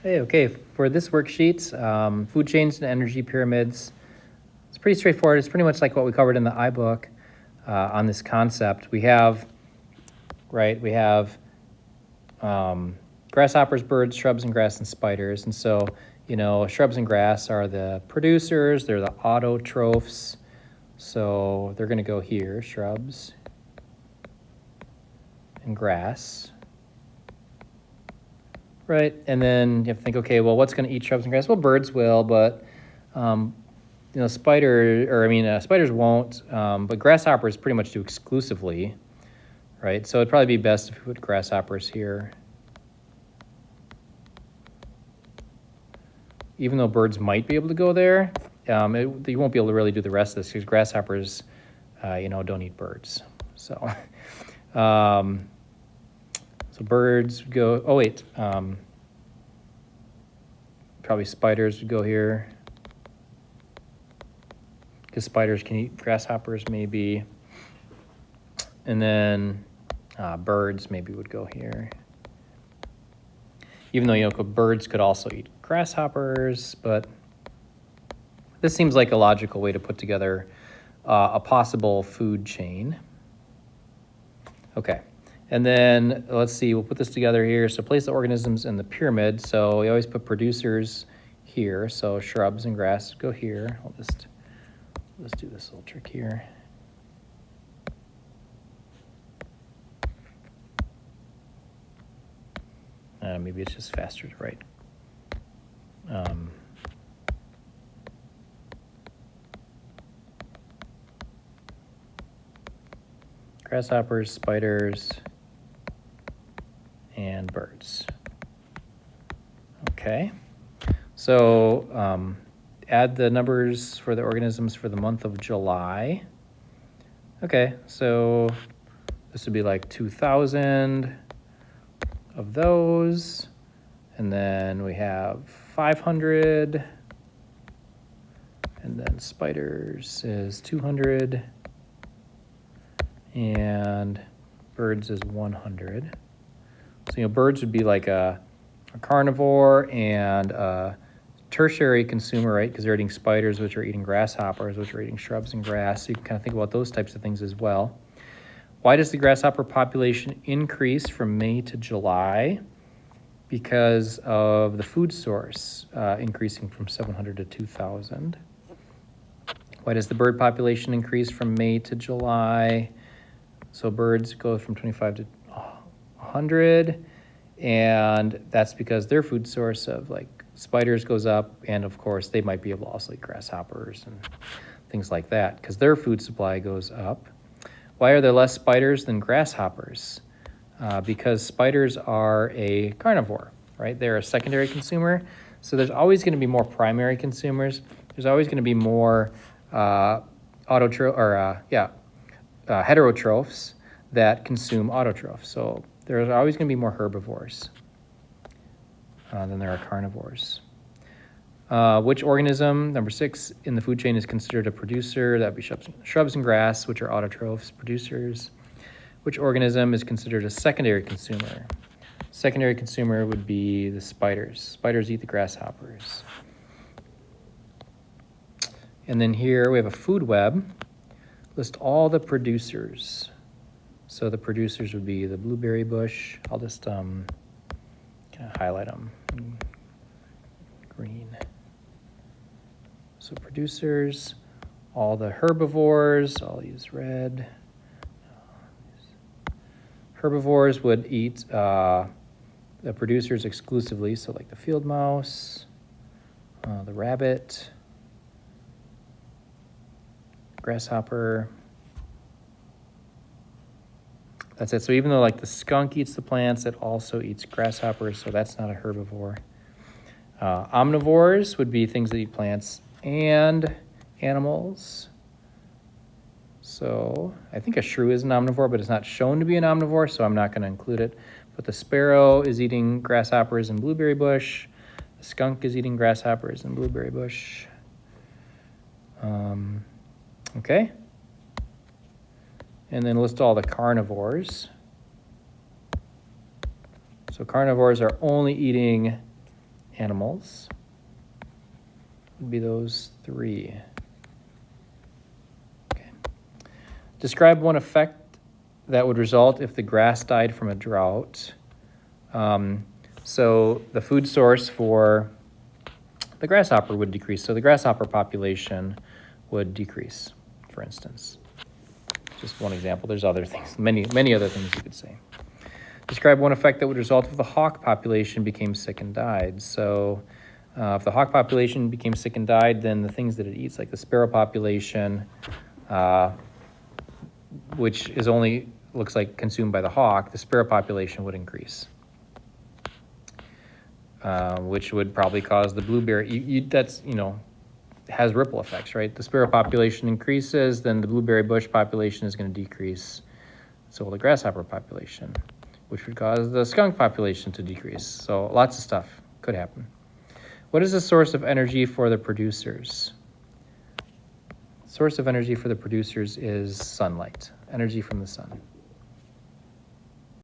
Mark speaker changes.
Speaker 1: Hey, okay, for this worksheet, food chains and energy pyramids, it's pretty straightforward. It's pretty much like what we covered in the iBook on this concept. We have grasshoppers, birds, shrubs, and grass and spiders. And so, shrubs and grass are the producers, they're the autotrophs. So they're going to go here, shrubs and grass. Right, and then you have to think, okay, well, what's going to eat shrubs and grass? Well, birds will, but spiders won't. But grasshoppers pretty much do exclusively, right? So it'd probably be best if we put grasshoppers here. Even though birds might be able to go there, you won't be able to really do the rest of this because grasshoppers, don't eat birds. So, so birds would go. Oh wait, probably spiders would go here because spiders can eat grasshoppers maybe, and then birds maybe would go here. Even though birds could also eat grasshoppers, but this seems like a logical way to put together a possible food chain. Okay, and then let's see, we'll put this together here. So place the organisms in the pyramid. So we always put producers here. So shrubs and grass go here. Let's do this little trick here. Maybe it's just faster to write. Grasshoppers, spiders, and birds. Okay, so add the numbers for the organisms for the month of July. Okay, so this would be like 2,000 of those, and then we have 500, and then spiders is 200, and birds is 100. So birds would be like a carnivore and a tertiary consumer, right? Because they're eating spiders, which are eating grasshoppers, which are eating shrubs and grass. So you can kind of think about those types of things as well. Why does the grasshopper population increase from May to July? Because of the food source increasing from 700 to 2,000. Why does the bird population increase from May to July? So birds go from 25 to 100, and that's because their food source of like spiders goes up, and of course they might be able to also eat grasshoppers and things like that because their food supply goes up. Why are there less spiders than grasshoppers? Because spiders are a carnivore, right? They're a secondary consumer. So there's always going to be more primary consumers. There's always going to be more heterotrophs that consume autotrophs. So there's always going to be more herbivores than there are carnivores. Which organism, number 6, in the food chain is considered a producer? That would be shrubs and grass, which are autotrophs, producers. Which organism is considered a secondary consumer? Secondary consumer would be the spiders. Spiders eat the grasshoppers. And then here we have a food web. List all the producers. So the producers would be the blueberry bush. I'll just kind of highlight them in green. So producers, all the herbivores, I'll use red. Herbivores would eat the producers exclusively, so like the field mouse, the rabbit, grasshopper. That's it. So even though like the skunk eats the plants, it also eats grasshoppers, so that's not a herbivore. Omnivores would be things that eat plants and animals. So I think a shrew is an omnivore, but it's not shown to be an omnivore, so I'm not going to include it. But the sparrow is eating grasshoppers and blueberry bush. The skunk is eating grasshoppers and blueberry bush. Okay. And then list all the carnivores. So carnivores are only eating animals would be those three. Okay. Describe one effect that would result if the grass died from a drought. So the food source for the grasshopper would decrease. So the grasshopper population would decrease, for instance. Just one example. There's other things, many other things you could say. Describe one effect that would result if the hawk population became sick and died. So if the hawk population became sick and died, then the things that it eats, like the sparrow population, which is only, looks like, consumed by the hawk, the sparrow population would increase. Which would probably cause the blueberry, that's, has ripple effects, right? The sparrow population increases, then the blueberry bush population is going to decrease. So will the grasshopper population, which would cause the skunk population to decrease. So lots of stuff could happen. What is the source of energy for the producers? Source of energy for the producers is sunlight, energy from the sun.